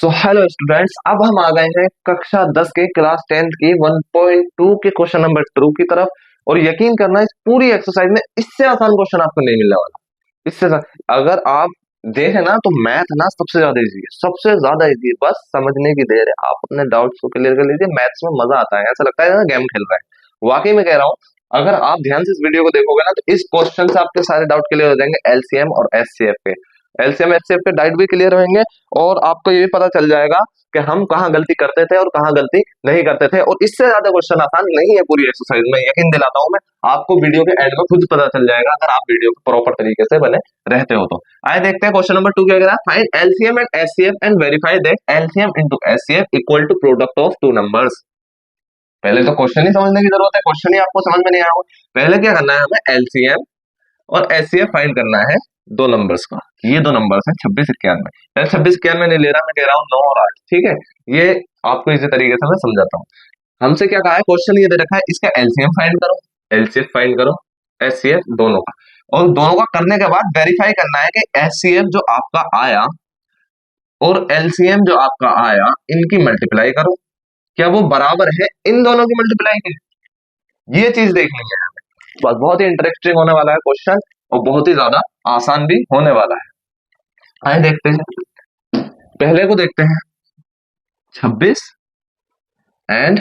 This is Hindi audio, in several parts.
सो हेलो स्टूडेंट्स, अब हम आ गए हैं कक्षा 10 के क्लास 10th की 1.2 के क्वेश्चन नंबर 2 की तरफ। और यकीन करना, इस पूरी एक्सरसाइज में इससे आसान क्वेश्चन आपको नहीं मिलने वाला। अगर आप देखें ना तो मैथ ना सबसे ज्यादा इजी है, सबसे ज्यादा इजी है। बस समझने की देर है, आप अपने डाउट्स को क्लियर कर लीजिए। मैथ्स में मजा आता है, ऐसा लगता है ना गेम खेल रहा है। वाकई में कह रहा हूँ, अगर आप ध्यान से इस वीडियो को देखोगे ना तो इस क्वेश्चन से आपके सारे डाउट क्लियर हो जाएंगे, एलसीएम और एचसीएफ के। एलसीएम एचसीएफ के डाउट भी क्लियर होंगे और आपको ये भी पता चल जाएगा कि हम कहाँ गलती करते थे और कहाँ गलती नहीं करते थे। और इससे ज्यादा क्वेश्चन आसान नहीं है पूरी एक्सरसाइज में, यकीन दिलाता हूं मैं। आपको वीडियो के एंड में खुद पता चल जाएगा अगर आप वीडियो को प्रॉपर तरीके से बने रहते हो तो। आइए देखते हैं क्वेश्चन नंबर 2 क्या कह रहा है। Find LCM and HCF and verify that LCM into HCF equal to product of two numbers. पहले तो क्वेश्चन ही समझने की जरूरत है, क्वेश्चन ही आपको समझ में नहीं आया। पहले क्या करना है, हमें एलसीएम और एचसीएफ फाइंड करना है दो नंबर्स का। ये दो नंबर्स हैं 2691। पहले 2691 नहीं ले रहा, मैं कह रहा हूँ 9 और 8। ठीक है, ये आपको इसी तरीके से मैं समझाता हूँ। हमसे क्या कहा है, क्वेश्चन ये दे रखा है, इसका एलसीएम फाइंड करो, एलसीएफ फाइंड करो, एचसीएफ दोनों का। और दोनों का करने के बाद वेरीफाई करना है कि एचसीएफ जो आपका आया और एलसीएम जो आपका आया, इनकी मल्टीप्लाई करो, क्या वो बराबर है इन दोनों की मल्टीप्लाई के। ये चीज देखनी है हमें। बस बहुत ही इंटरेस्टिंग होने वाला है क्वेश्चन और बहुत ही ज्यादा आसान भी होने वाला है। आइए देखते हैं, पहले को देखते हैं 26 एंड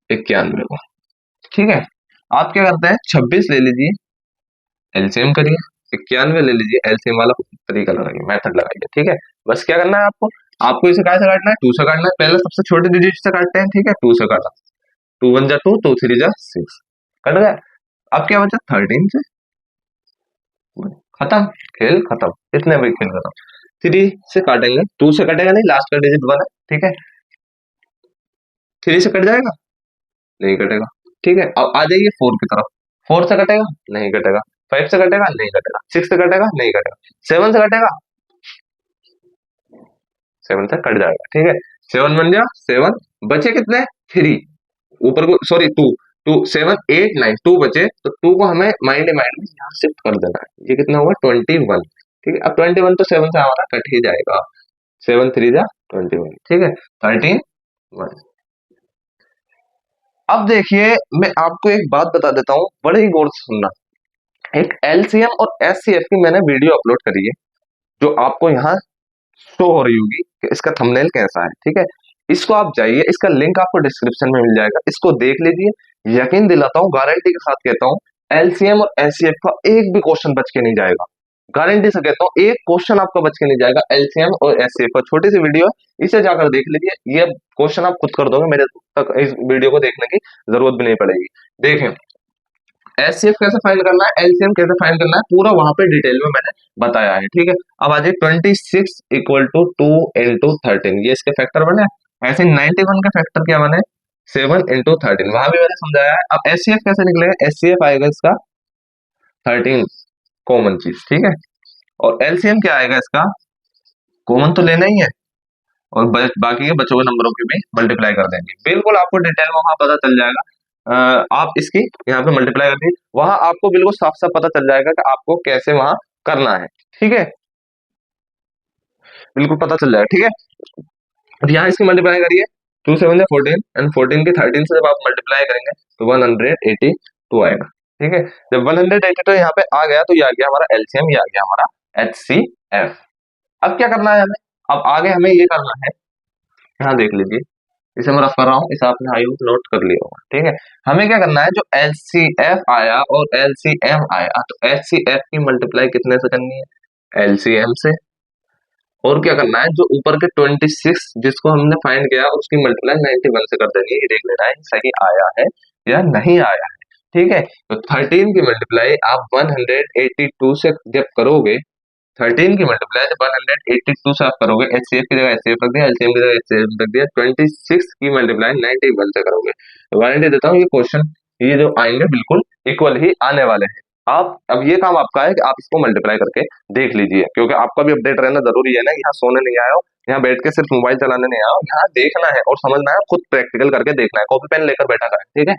91 को। ठीक है, आप क्या करते हैं, 26 ले लीजिए, एलसीएम करिए, 91 ले लीजिए, एलसीएम वाला तरीका लगाइए, मेथड लगाइए। ठीक है, बस क्या करना है आपको, आपको इसे काय से काटना है, 2 से काटना है। पहले सबसे छोटे डिजिट से काटते हैं। ठीक है, 2 से काटा, 2 1 जा 2, 2 3 जा 6, कट गया। अब क्या बचा, 13 से, खत्म, खेल खत्म, इतने भी खेल खत्म। 3 से काटेंगे, 2 से कटेगा नहीं, लास्ट का डिजिट 1 है। ठीक है, 3 से कट जाएगा, नहीं कटेगा। ठीक है, अब आ जाइए 4 की तरफ। 4 से कटेगा, नहीं कटेगा। 5 से कटेगा, नहीं कटेगा। 6 से कटेगा, नहीं कटेगा। 7 से कटेगा, 7 से कट जाएगा। ठीक है, 7 बन गया 7, बचे कितने, 3 ऊपर को, सॉरी 2, 2 7 8 9, 2 बचे, तो 2 को हमें माइंड माइंड में यहाँ शिफ्ट कर देना है। ये कितना हुआ, 21। ठीक है, अब 21 तो 7 से हमारा कट ही जाएगा, 7 3 जा 21। ठीक है, 13 1। अब देखिए, मैं आपको एक बात बता देता हूँ, बड़े ही गौर से सुनना। एक एलसीएम और एचसीएफ की मैंने वीडियो अपलोड करी है, जो आपको यहाँ शो हो रही होगी कि इसका थंबनेल कैसा है। ठीक है, इसको आप जाइए, इसका लिंक आपको डिस्क्रिप्शन में मिल जाएगा, इसको देख लीजिए। यकीन दिलाता हूँ, गारंटी के साथ कहता हूँ, एलसीएम और एचसीएफ का एक भी क्वेश्चन बच के नहीं जाएगा। गारंटी से कहता हूँ, एक क्वेश्चन आपका बच के नहीं जाएगा एलसीएम और एचसीएफ का। छोटी सी वीडियो है, इसे जाकर देख लीजिए, ये क्वेश्चन आप खुद कर दोगे, मेरे तक इस वीडियो को देखने की जरूरत भी नहीं पड़ेगी। देखें, एचसीएफ कैसे फाइंड करना है, एलसीएम कैसे फाइंड करना है, पूरा वहां पे डिटेल में मैंने बताया है। ठीक है, अब आ जाए 26 इक्वल टू 2 इंटू 13, ये इसके फैक्टर बने। ऐसे 91 के फैक्टर क्या बने, 7 इंटू 13, वहां भी मैंने समझाया है। अब एचसीएफ कैसे निकलेगा, एचसीएफ आएगा इसका 13, कॉमन चीज। ठीक है, और एलसीएम क्या आएगा इसका, कॉमन तो लेना ही है, और बाकी के बचे हुए नंबरों की भी मल्टीप्लाई कर देंगे। बिल्कुल आपको डिटेल में वहां पता चल जाएगा। आप इसकी यहाँ पे मल्टीप्लाई कर दी, वहां आपको बिल्कुल साफ साफ पता चल जाएगा कि आपको कैसे वहां करना है। ठीक है, बिल्कुल पता चल जाएगा। ठीक है, अब यहाँ इसकी मल्टीप्लाई करिए, 2 7 जा 14 एंड 14 की 13 से जब आप मल्टीप्लाई करेंगे तो 182 आएगा। ठीक है, जब 182 यहाँ पे आ गया तो ये आ गया हमारा एलसीएम, ये आ गया हमारा एचसीएफ। अब क्या करना है हमें, अब आगे हमें ये करना है, यहाँ देख लीजिए, इसे मैं रफ कर रहा हूँ, इसे आपने आई नोट कर लिया होगा। ठीक है, हमें क्या करना है, जो एलसीएफ आया और एलसीएम आया, तो एचसीएफ की मल्टीप्लाई कितने से करनी है, एलसीएम से। और क्या करना है, जो ऊपर के 26 जिसको हमने फाइंड किया उसकी मल्टीप्लाई 91 से कर देनी है। ये देख लेना है सही आया है या नहीं आया है। ठीक है, तो 13 की मल्टीप्लाई आप 182 से जब करोगे, 13 की मल्टीप्लाई जब 182 से आप करोगे, एचसीएफ की जगह एचसीएफ रख दिया, एलसीएम की जगह एचसीएम रख दिया, 26 की मल्टीप्लाई 91 से करोगे, वारंटी देता हूँ ये क्वेश्चन, ये जो आएंगे बिल्कुल इक्वल ही आने वाले हैं। आप अब ये काम आपका है कि आप इसको मल्टीप्लाई करके देख लीजिए, क्योंकि आपका भी अपडेट रहना जरूरी है ना। यहाँ सोने नहीं आया हो, यहाँ बैठ के सिर्फ मोबाइल चलाने नहीं आया हो, यहाँ देखना है और समझना है, खुद प्रैक्टिकल करके देखना है, कॉपी पेन लेकर बैठा है। ठीक है,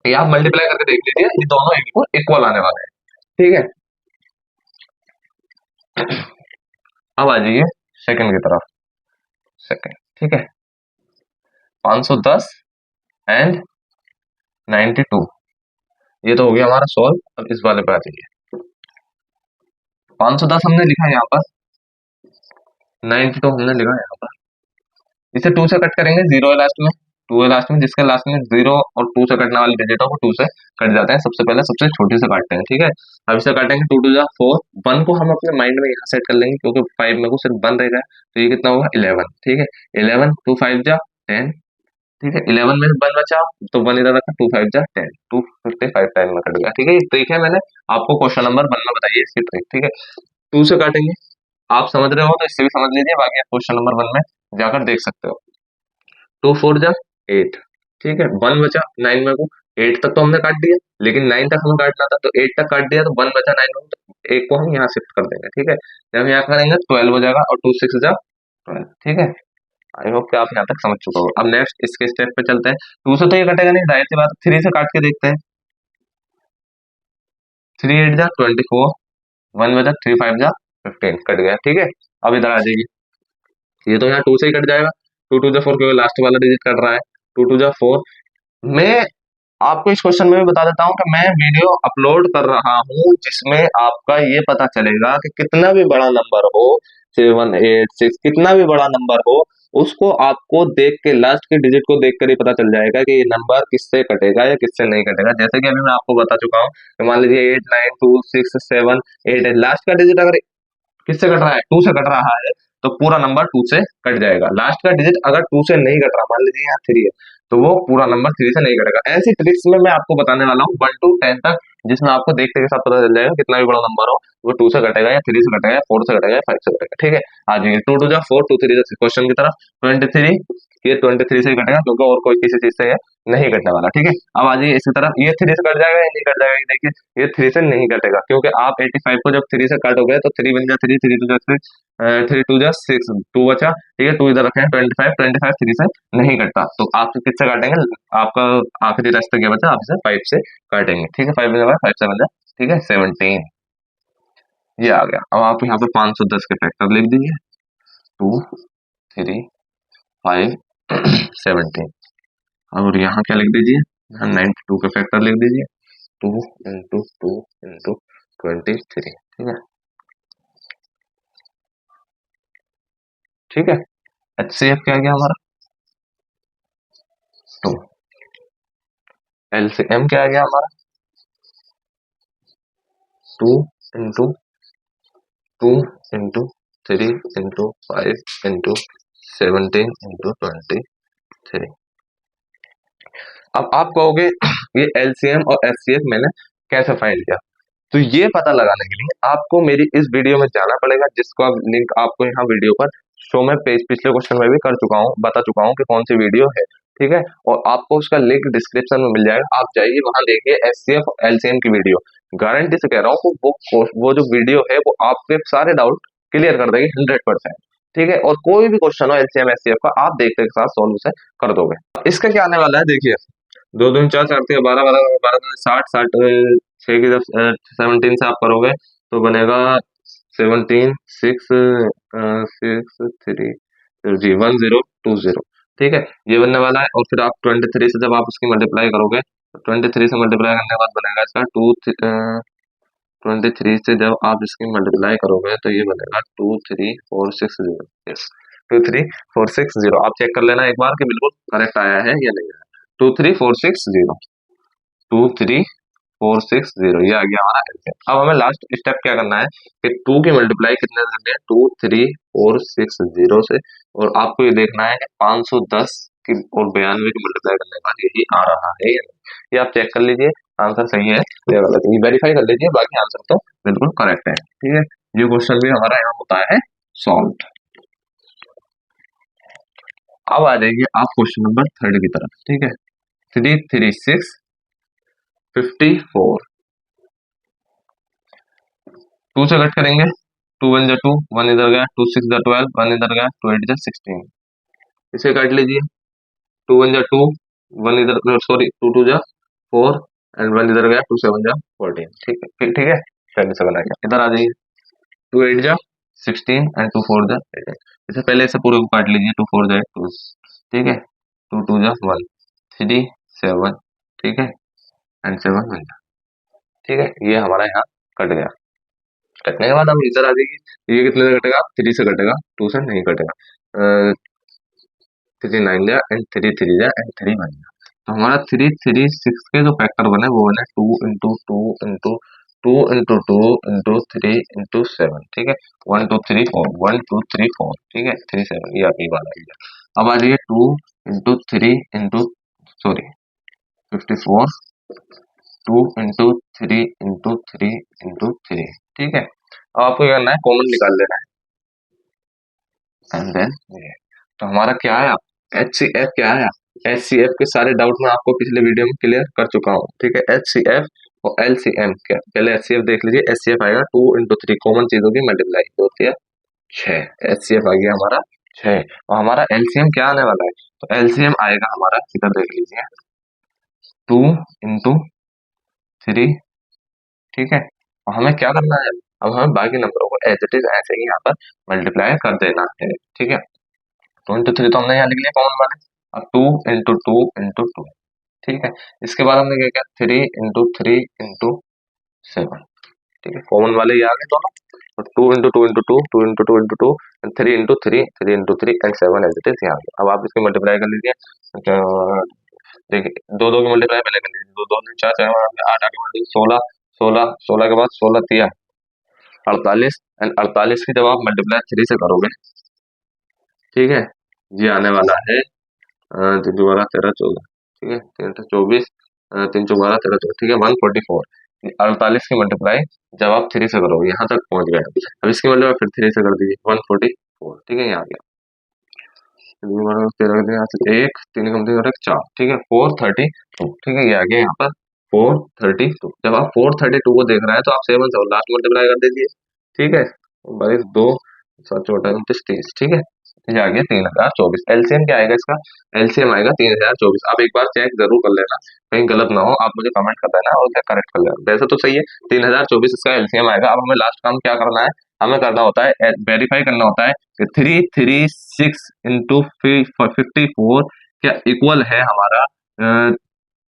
ये आप मल्टीप्लाई करके देख लीजिए, ये दोनों बिल्कुल इक्वल आने वाले हैं। ठीक है, अब आ जाइए सेकंड की तरफ। सेकेंड। ठीक है, 510 एंड 92, ये तो हो गया हमारा सॉल्व। अब इस वाले पे आ जाइए। 510 हमने लिखा यहाँ पर, 92 हमने लिखा यहाँ पर। इसे 2 से कट करेंगे, 0 है लास्ट में, 2 है लास्ट में, जिसके लास्ट में 0 और 2 से कटने वाले डिजिट हो वो 2 से कट जाते हैं। सबसे पहले सबसे छोटी से काटते हैं। ठीक है, अब इसे काटेंगे 2 2 जा 4, 1 को हम अपने माइंड में यहाँ सेट कर लेंगे क्योंकि 5 में को सिर्फ 1 रहेगा, तो ये कितना होगा 11। ठीक है, 11 2 5 जा 10। ठीक है, 11 में 1 बचा तो 1 इधर रखा, 2 5 जा 10, 255 टाइम में कट गया। ठीक है, ये ट्रिक है, मैंने आपको क्वेश्चन नंबर 1 में बताइए इसकी ट्रिक। ठीक है, 2 से काटेंगे, आप समझ रहे हो तो इससे भी समझ लीजिए, बाकी आप क्वेश्चन नंबर 1 में जाकर देख सकते हो। 2 4 जा 8। ठीक है, 1 बचा 9 में को, 8 तक तो हमने काट दिया, लेकिन 9 तक हमें काटना था, तो 8 तक काट दिया, तो 1 बचा 9 में, तो 1 को हम यहाँ शिफ्ट कर देंगे। ठीक है, जब हम यहाँ करेंगे 12 हो जाएगा, और 2 6 जा 12। ठीक है, आई होप कि आप यहाँ तक समझ चुका हो। अब नेक्स्ट इसके स्टेप पे चलते हैं। 2 से तो ये कटेगा नहीं, जाहिर सी बात, 3 से काट के देखते हैं। 3 8 जा 24, 1 बचा, 3 5 जा 15, कट गया। ठीक है, अब इधर आ जाइए, ये तो यहाँ 2 से ही कट जाएगा, 2 2 जा 4, क्योंकि लास्ट वाला डिजिट कट रहा है, 2 2 जा 4। मैं आपको इस क्वेश्चन में भी बता देता हूँ कि मैं वीडियो अपलोड कर रहा हूँ जिसमें आपका ये पता चलेगा कि कितना भी बड़ा नंबर हो, 7 8 6, कितना भी बड़ा नंबर हो, उसको आपको देख के, लास्ट के डिजिट को देख कर ही पता चल जाएगा कि ये नंबर किससे कटेगा या किससे नहीं कटेगा। जैसे कि अभी मैं आपको बता चुका हूँ कि मान लीजिए 8 9 2 6 7 8 है, लास्ट का डिजिट अगर किससे कट रहा है, 2 से कट रहा है, तो पूरा नंबर 2 से कट जाएगा। लास्ट का डिजिट अगर 2 से नहीं कट रहा, मान लीजिए यहाँ 3 है, तो वो पूरा नंबर 3 से नहीं कटेगा। ऐसी ट्रिक्स में मैं आपको बताने वाला हूँ 1 to 10 तक, जिसमें आपको देखते के साथ पता चल जाएगा कितना भी बड़ा नंबर हो वो 2 से कटेगा या 3 से कटेगा या 4 से कटेगा या 5 से कटेगा। ठीक है, आ जाइए 2 2 जा 4, 2 3 जा क्वेश्चन की तरफ। 23, ये 23 से ही कटेगा क्योंकि और कोई किसी चीज से ये नहीं कटने वाला। ठीक है, अब आ जाइए इसी तरफ, ये 3 से कट जाएगा या नहीं कट जाएगा, ये देखिए, ये 3 से नहीं कटेगा क्योंकि आप 85 को जब 3 से काटोगे तो 3 बन जा 3, 3 2 जा 3, 3 2 जा 6, 2 बचा। ठीक है, 2 इधर रखे हैं, 25, 25 3 से नहीं कटता, तो आप किससे काटेंगे, आपका आखिरी रास्ता क्या बचा, आप इसे 5 से काटेंगे। ठीक है, 5 बन 5 से बन जाए। ठीक है, 17 ये आ गया। अब आप यहाँ पे 510 के फैक्टर लिख दीजिए, 2 3 5 17, और यहाँ क्या लिख दीजिए, यहाँ 92 के फैक्टर लिख दीजिए, 2 इंटू 2 इंटू 23। ठीक है, ठीक है, HCF क्या गया हमारा 2, LCM क्या आ गया हमारा 2 into 2 into 3 into 5 into 17 into 23। अब आप कहोगे ये LCM और HCF मैंने कैसे फाइंड किया, तो ये पता लगाने के लिए आपको मेरी इस वीडियो में जाना पड़ेगा, जिसका लिंक आपको यहाँ वीडियो पर शो में पिछले क्वेश्चन में भी कर चुका हूँ, बता चुका हूँ कि कौन सी वीडियो है। ठीक है, और आपको उसका लिंक डिस्क्रिप्शन में मिल जाएगा, आप जाइए वहां देखिए HCF और LCM की वीडियो। गारंटी से कह रहा हूँ वो जो वीडियो है वो आपके सारे डाउट क्लियर कर देगी 100%। ठीक है, और कोई भी क्वेश्चन हो LCM HCF का, आप देखते के साथ सॉल्व उसे कर दोगे। इसका क्या आने वाला है देखिए, 2 2 4 4 12 12 12 60 60, 6 की जब 17 से आप करोगे तो बनेगा 17 6 6 3 जी 1020। ठीक है, ये बनने वाला है, और फिर आप 23 से जब आप उसकी मल्टीप्लाई करोगे तो 23 से मल्टीप्लाई करने के बाद बनेगा इसका 23 से जब आप इसकी मल्टीप्लाई करोगे तो ये बनेगा 23460। यस, 23460। आप चेक कर लेना एक बार कि बिल्कुल करेक्ट आया है या नहीं आया। 23460, 23460, ये आ गया हमारा एलसीएम। अब हमें लास्ट स्टेप क्या करना है कि 2 की मल्टीप्लाई कितने से करनी है, 23460 से, और आपको ये देखना है कि 510 की और 92 की मल्टीप्लाई करने के बाद यही आ रहा है या नहीं। ये आप चेक कर लीजिए आंसर सही है या गलत है, वेरीफाई कर लीजिए, बाकी आंसर तो बिल्कुल करेक्ट है। ठीक है, ये क्वेश्चन भी हमारा यहाँ होता है सॉल्व। अब आ जाइए आप क्वेश्चन नंबर 3 की तरफ। ठीक है, 3 3 6 54, 2 से कट करेंगे, 2 1 जा 2, 1 इधर गया, 2 6 जा 12, 1 इधर गया, 2 8 जा 16, इसे काट लीजिए, 2 1 जा 2, 1 इधर, सॉरी 2 2 जा 4 एंड 1 इधर गया, 2 7 जा 14। ठीक है, ठीक है, 27 आ गया। इधर आ जाइए, 2 8 जा 16 एंड 2 4 जा 18। इसे पहले इसे पूरे को काट लीजिए, 2 4 जा 2, ठीक है, 2 2 जा 1, 3 7, ठीक है, एंड 7 1 जा, ठीक है। ये हमारा यहाँ कट गया। कटने के बाद हम इधर आ जाइए, ये कितने से कटेगा, 3 से कटेगा, 2 से नहीं कटेगा। 3 9 जा एंड 3 3 जा एंड 3 1 जा। तो हमारा 3 3 6 के जो फैक्टर बने वो बने 2 into 2 into 2 into 2 into 3 into 7, ठीक है, 1 2 3 4 1 2 3 4, ठीक है, 3 7, ये आपकी बात आई है। अब आ जाइए 2 into 3 into sorry 54, 2 into 3 into 3 into 3, ठीक है। अब आपको क्या करना है, कॉमन निकाल लेना है, एंड देन ये तो हमारा क्या आया, एच सी एफ क्या आया। एच सी एफ के सारे डाउट मैं आपको पिछले वीडियो में क्लियर कर चुका हूँ, ठीक है। एच सी एफ और एल सी एम क्या, पहले एच सी एफ देख लीजिए। एच सी एफ आएगा 2 इंटू 3, कॉमन चीजों की मल्टीप्लाई होती है 6, एच सी एफ आ गया हमारा 6। और हमारा एलसीएम क्या आने वाला है, तो एलसीएम आएगा हमारा, इधर देख लीजिए, 2 इंटू 3, ठीक है। और हमें क्या करना है, अब हमें बाकी नंबरों को एज इट इज ऐसे ही यहाँ पर मल्टीप्लाई कर देना है, ठीक है। 2 इंटू 3 तो हमने यहाँ लिख लिया कॉमन वाले। अब 2 इंटू 2 इंटू 2, ठीक है। इसके बाद हमने क्या किया, 3 इंटू 3 इंटू 7, ठीक है, कॉमन वाले ये आ गए दोनों। तो 2 into 2 into 2 2 into 2 into 2 3 into 3 3 into 3 and 7 as it is यहाँ। अब आप इसकी मल्टीप्लाई कर लीजिए, तो देखिए दो दो की मल्टीप्लाई पहले कर लीजिए, 2 2 4 4 8 8 16 16 16 के बाद 16 3 48 एंड 48 की जब आप मल्टीप्लाई 3 से करोगे, ठीक है, ये आने वाला है 3 12 13 14, ठीक है, 3 24 3 12 13 14, ठीक है, 144। 48 की मल्टीप्लाई जब आप 3 से करोगे यहाँ तक पहुंच गए। अब इसकी मल्टीप्लाई फिर 3 से कर दीजिए, 144, ठीक है, यहाँ आ गया। 1 3 कम 3 4, ठीक है, 432, ठीक है, ये आ गया यहाँ पर 432। जब आप 432 को देख रहे हैं तो आप 7 से लास्ट मल्टीप्लाई कर दीजिए, ठीक है, 22 2 7 14 29 30, ठीक है, ये आ गया 3024। एलसीएम क्या आएगा इसका, एलसीएम आएगा 3024। आप एक बार चेक जरूर कर लेना, कहीं गलत ना हो, आप मुझे कमेंट कर देना और करेक्ट कर लेना। वैसे तो सही है, 3024 इसका एलसीएम आएगा। अब हमें लास्ट काम क्या करना है, हमें करना होता है वेरीफाई करना होता है कि 336 इंटू 54 क्या इक्वल है हमारा,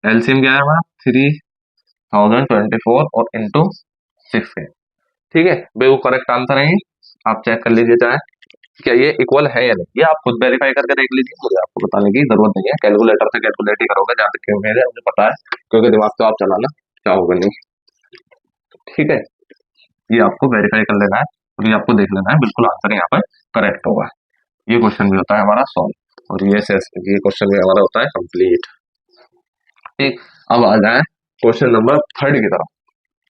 एलसीएम क्या है हमारा 3024 और इंटू 6 है, ठीक है। भाई वो करेक्ट आंसर है, आप चेक कर लीजिए चाहे क्या ये इक्वल है या नहीं, ये आप खुद वेरीफाई करके देख लीजिए, मुझे आपको बताने की जरूरत नहीं है। कैलकुलेटर से कैलकुलेट ही करोगे जहाँ तक क्यों है मुझे पता है, क्योंकि दिमाग तो आप चलाना चाहोगे नहीं, ठीक है। ये आपको वेरीफाई कर लेना है और ये आपको देख लेना है, बिल्कुल आंसर यहाँ पर करेक्ट होगा। ये क्वेश्चन भी होता है हमारा सॉल्व और ये क्वेश्चन भी हमारा होता है कंप्लीट, ठीक। अब आ जाए क्वेश्चन नंबर 3 की तरफ।